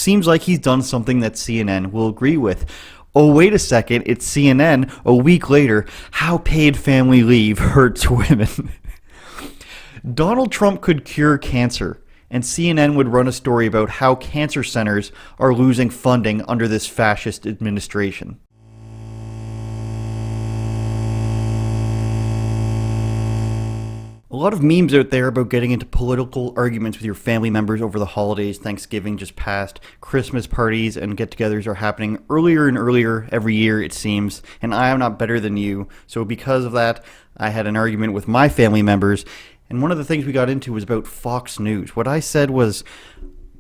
Seems like he's done something that CNN will agree with. Oh, wait a second, it's CNN. A week later, how paid family leave hurts women. Donald Trump could cure cancer, and CNN would run a story about how cancer centers are losing funding under this fascist administration. A lot of memes out there about getting into political arguments with your family members over the holidays. Thanksgiving just passed. Christmas parties and get-togethers are happening earlier and earlier every year, it seems. And I am not better than you. So because of that, I had an argument with my family members. And one of the things we got into was about Fox News. What I said was,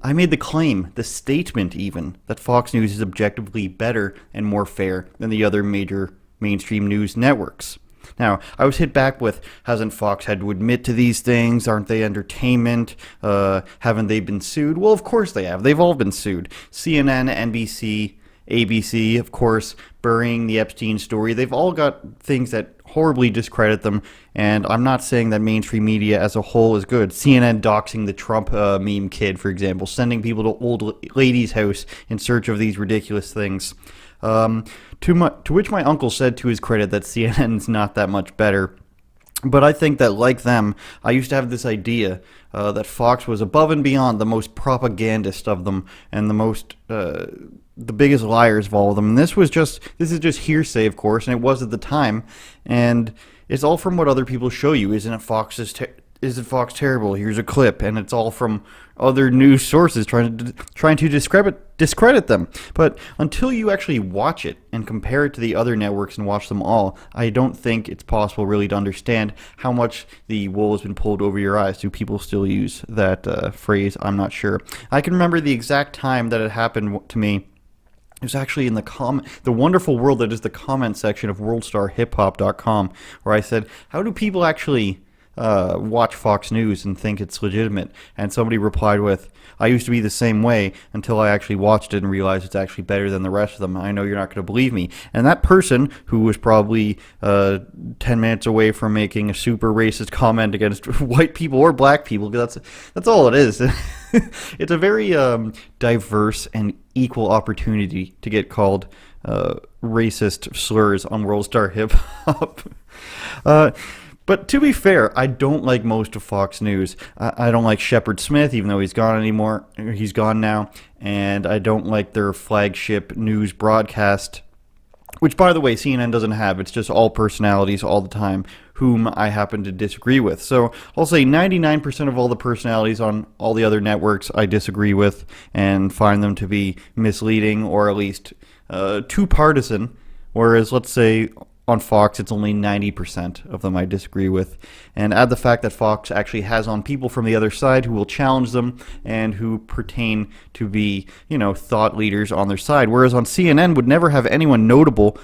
I made the claim, the statement even, that Fox News is objectively better and more fair than the other major mainstream news networks. Now, I was hit back with, hasn't Fox had to admit to these things? Aren't they entertainment? Haven't they been sued? Well, of course they have. They've all been sued. CNN, NBC, ABC, of course, burying the Epstein story. They've all got things that horribly discredit them, and I'm not saying that mainstream media as a whole is good. CNN doxing the Trump meme kid, for example, sending people to old lady's house in search of these ridiculous things. To which my uncle said to his credit that CNN's not that much better. But I think that, like them, I used to have this idea that Fox was above and beyond the most propagandist of them and the biggest liars of all of them. And this is just hearsay, of course, and it was at the time. And it's all from what other people show you. Isn't Fox terrible? Here's a clip, and it's all from other news sources trying to discredit them. But until you actually watch it and compare it to the other networks and watch them all, I don't think it's possible really to understand how much the wool has been pulled over your eyes. Do people still use that phrase? I'm not sure. I can remember the exact time that it happened to me. It was actually in the wonderful world that is the comment section of worldstarhiphop.com, where I said, how do people actually watch Fox News and think it's legitimate? And somebody replied with, I used to be the same way until I actually watched it and realized it's actually better than the rest of them. I know you're not going to believe me. And that person, who was probably 10 minutes away from making a super racist comment against white people or black people, because that's all it is. It's a very diverse and equal opportunity to get called racist slurs on World Star Hip Hop. But to be fair, I don't like most of Fox News. I don't like Shepard Smith, even though he's gone anymore. He's gone now. And I don't like their flagship news broadcast, which, by the way, CNN doesn't have. It's just all personalities all the time, whom I happen to disagree with. So I'll say 99% of all the personalities on all the other networks I disagree with and find them to be misleading or at least too partisan. Whereas, let's say, on Fox, it's only 90% of them I disagree with. And add the fact that Fox actually has on people from the other side who will challenge them and who pertain to be, thought leaders on their side. Whereas on CNN would never have anyone notable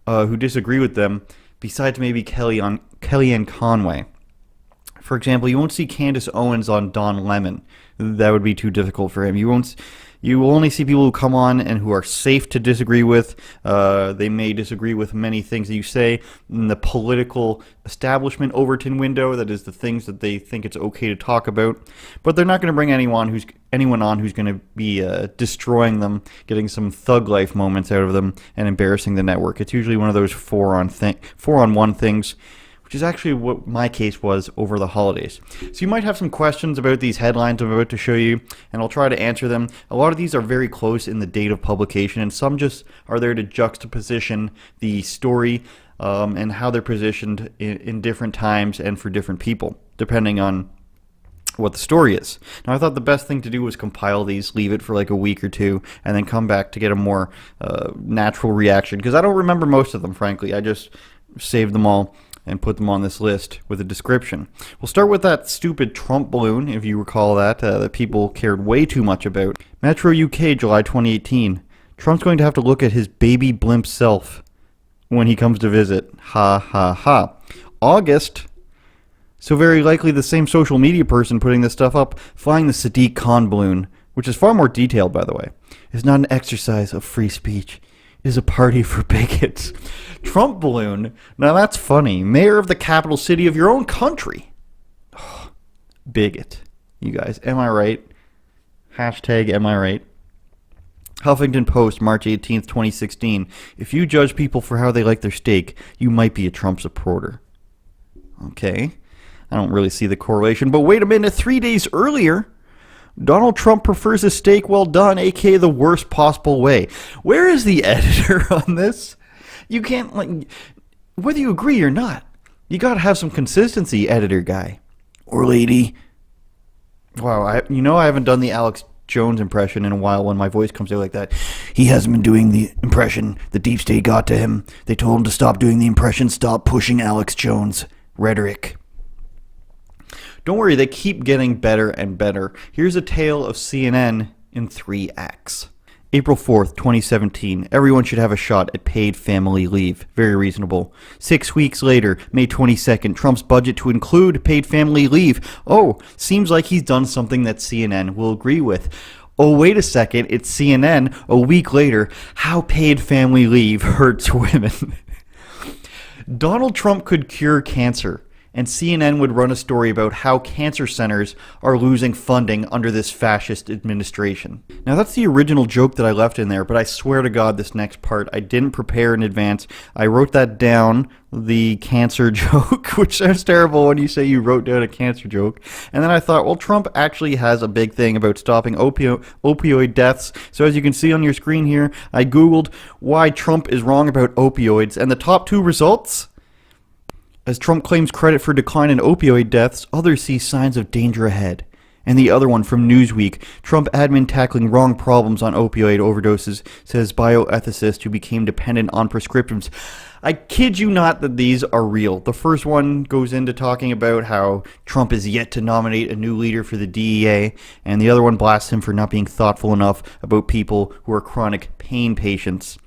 who disagree with them, besides maybe Kellyanne Conway. For example, you won't see Candace Owens on Don Lemon. That would be too difficult for him. You will only see people who come on and who are safe to disagree with. They may disagree with many things that you say in the political establishment Overton window. That is the things that they think it's okay to talk about. But they're not going to bring anyone on who's going to be destroying them, getting some thug life moments out of them, and embarrassing the network. It's usually one of those four-on-one things, which is actually what my case was over the holidays. So you might have some questions about these headlines I'm about to show you, and I'll try to answer them. A lot of these are very close in the date of publication, and some just are there to juxtaposition the story and how they're positioned in different times and for different people, depending on what the story is. Now, I thought the best thing to do was compile these, leave it for like a week or two, and then come back to get a more natural reaction, because I don't remember most of them, frankly. I just saved them all and put them on this list with a description. We'll start with that stupid Trump balloon, if you recall that people cared way too much about. Metro UK, July 2018. Trump's going to have to look at his baby blimp self when he comes to visit. Ha ha ha. August. So very likely the same social media person putting this stuff up, flying the Sadiq Khan balloon, which is far more detailed, by the way, is not an exercise of free speech. It is a party for bigots. Trump balloon. Now that's funny. Mayor of the capital city of your own country. Oh, bigot. You guys, am I right? Hashtag am I right? Huffington Post, March 18th, 2016. If you judge people for how they like their steak, you might be a Trump supporter. Okay. I don't really see the correlation. But wait a minute. 3 days earlier, Donald Trump prefers a steak well done, aka the worst possible way. Where is the editor on this? You can't, whether you agree or not, you gotta have some consistency, editor guy. Or lady. Wow, I haven't done the Alex Jones impression in a while when my voice comes out like that. He hasn't been doing the impression. The deep state got to him. They told him to stop doing the impression, stop pushing Alex Jones rhetoric. Don't worry, they keep getting better and better. Here's a tale of CNN in 3 acts. April 4th, 2017. Everyone should have a shot at paid family leave. Very reasonable. 6 weeks later, May 22nd, Trump's budget to include paid family leave. Oh, seems like he's done something that CNN will agree with. Oh, wait a second, it's CNN. A week later, how paid family leave hurts women. Donald Trump could cure cancer, and CNN would run a story about how cancer centers are losing funding under this fascist administration. Now, that's the original joke that I left in there, but I swear to God, this next part, I didn't prepare in advance. I wrote that down, the cancer joke, which sounds terrible when you say you wrote down a cancer joke. And then I thought, well, Trump actually has a big thing about stopping opioid deaths. So as you can see on your screen here, I Googled why Trump is wrong about opioids, and the top 2 results: as Trump claims credit for decline in opioid deaths, others see signs of danger ahead. And the other one from Newsweek, Trump admin tackling wrong problems on opioid overdoses, says bioethicist who became dependent on prescriptions. I kid you not that these are real. The first one goes into talking about how Trump is yet to nominate a new leader for the DEA, and the other one blasts him for not being thoughtful enough about people who are chronic pain patients.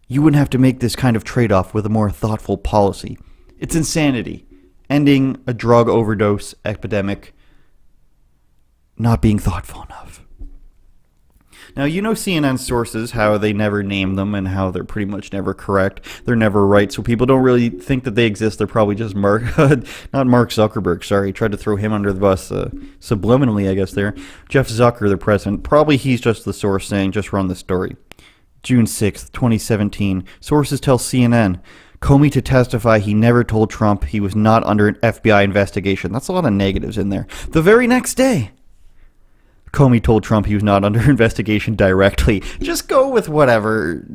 You wouldn't have to make this kind of trade-off with a more thoughtful policy. It's insanity. Ending a drug overdose epidemic, not being thoughtful enough. Now, you know CNN sources, how they never name them and how they're pretty much never correct. They're never right, so people don't really think that they exist. They're probably just not Mark Zuckerberg, sorry. Tried to throw him under the bus subliminally, I guess there. Jeff Zucker, the president. Probably he's just the source saying, just run the story. June 6th, 2017. Sources tell CNN Comey to testify he never told Trump he was not under an FBI investigation. That's a lot of negatives in there. The very next day, Comey told Trump he was not under investigation directly. Just go with whatever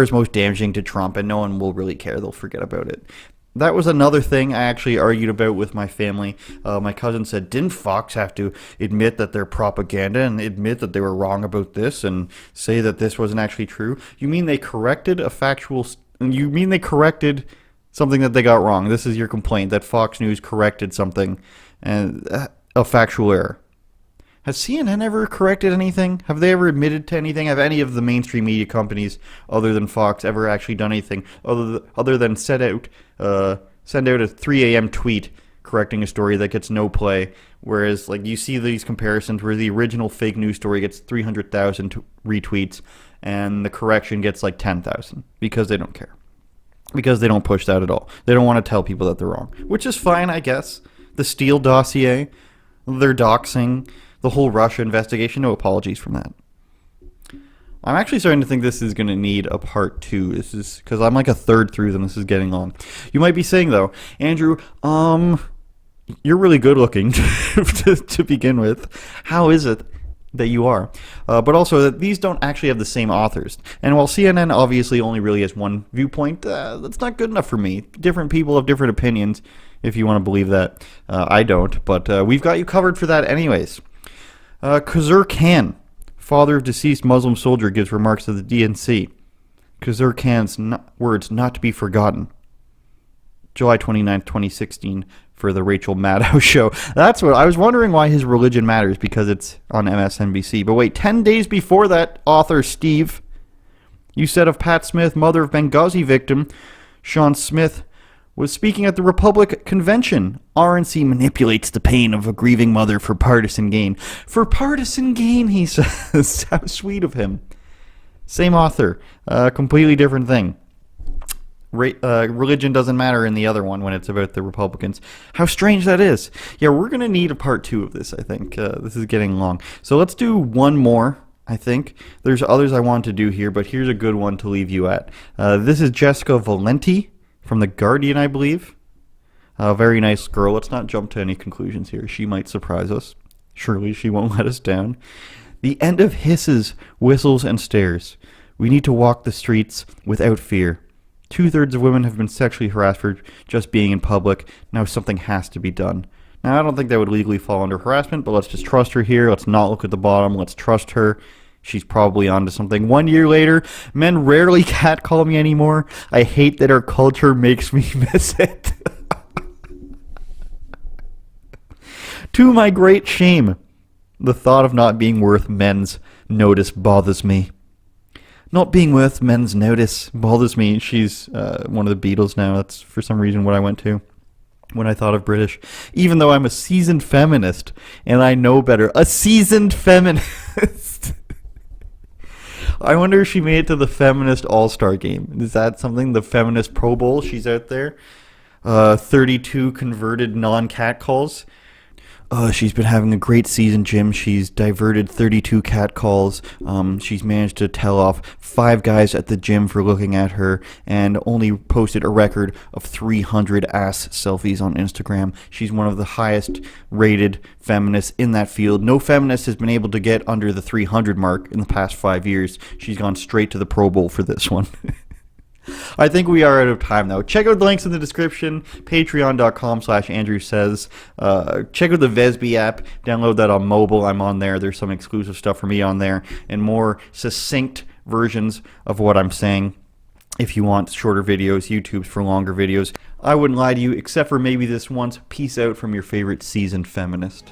is most damaging to Trump, and no one will really care. They'll forget about it. That was another thing I actually argued about with my family. My cousin said, didn't Fox have to admit that they're propaganda and admit that they were wrong about this and say that this wasn't actually true? You mean they corrected you mean they corrected something that they got wrong? This is your complaint, that Fox News corrected something, and a factual error. Has CNN ever corrected anything? Have they ever admitted to anything? Have any of the mainstream media companies, other than Fox, ever actually done anything other than send out a 3 a.m. tweet correcting a story that gets no play? Whereas, you see these comparisons where the original fake news story gets 300,000 retweets and the correction gets 10,000 because they don't care. Because they don't push that at all. They don't want to tell people that they're wrong, which is fine, I guess. The Steele dossier, their doxing, the whole Russia investigation, no apologies from that. I'm actually starting to think this is going to need a part 2. This is because I'm a third through them. This is getting long. You might be saying, though, Andrew, you're really good looking to begin with. How is it that you are? But also that these don't actually have the same authors. And while CNN obviously only really has one viewpoint, that's not good enough for me. Different people have different opinions, if you want to believe that. I don't, but we've got you covered for that anyways. Khizr Khan, father of deceased Muslim soldier, gives remarks to the DNC. Khizr Khan's words not to be forgotten. July 29th, 2016, for the Rachel Maddow show. That's what I was wondering, why his religion matters, because it's on MSNBC. But wait, 10 days before that, author Steve, you said of Pat Smith, mother of Benghazi victim Sean Smith, was speaking at the Republic Convention. RNC manipulates the pain of a grieving mother for partisan gain. For partisan gain, he says. How sweet of him. Same author. Completely different thing. Religion doesn't matter in the other one when it's about the Republicans. How strange that is. Yeah, we're going to need a part 2 of this, I think. This is getting long. So let's do one more, I think. There's others I want to do here, but here's a good one to leave you at. This is Jessica Valenti from The Guardian, I believe. A very nice girl. Let's not jump to any conclusions here. She might surprise us. Surely she won't let us down. The end of hisses, whistles, and stares. We need to walk the streets without fear. 2/3 of women have been sexually harassed for just being in public. Now something has to be done. Now, I don't think that would legally fall under harassment, but let's just trust her here. Let's not look at the bottom. Let's trust her. She's probably onto something. 1 year later, men rarely catcall me anymore. I hate that our culture makes me miss it. To my great shame, the thought of not being worth men's notice bothers me. Not being worth men's notice bothers me. She's one of the Beatles now. That's for some reason what I went to when I thought of British. Even though I'm a seasoned feminist and I know better. A seasoned feminist. I wonder if she made it to the feminist all-star game. Is that something? The feminist Pro Bowl? She's out there. 32 converted non-cat calls. She's been having a great season, Jim. She's diverted 32 cat calls. She's managed to tell off 5 guys at the gym for looking at her and only posted a record of 300 ass selfies on Instagram. She's one of the highest rated feminists in that field. No feminist has been able to get under the 300 mark in the past 5 years. She's gone straight to the Pro Bowl for this one. I think we are out of time now. Check out the links in the description. Patreon.com/AndrewSays. Check out the Vesby app. Download that on mobile. I'm on there. There's some exclusive stuff for me on there and more succinct versions of what I'm saying. If you want shorter videos, YouTube's for longer videos. I wouldn't lie to you, except for maybe this once. Peace out from your favorite seasoned feminist.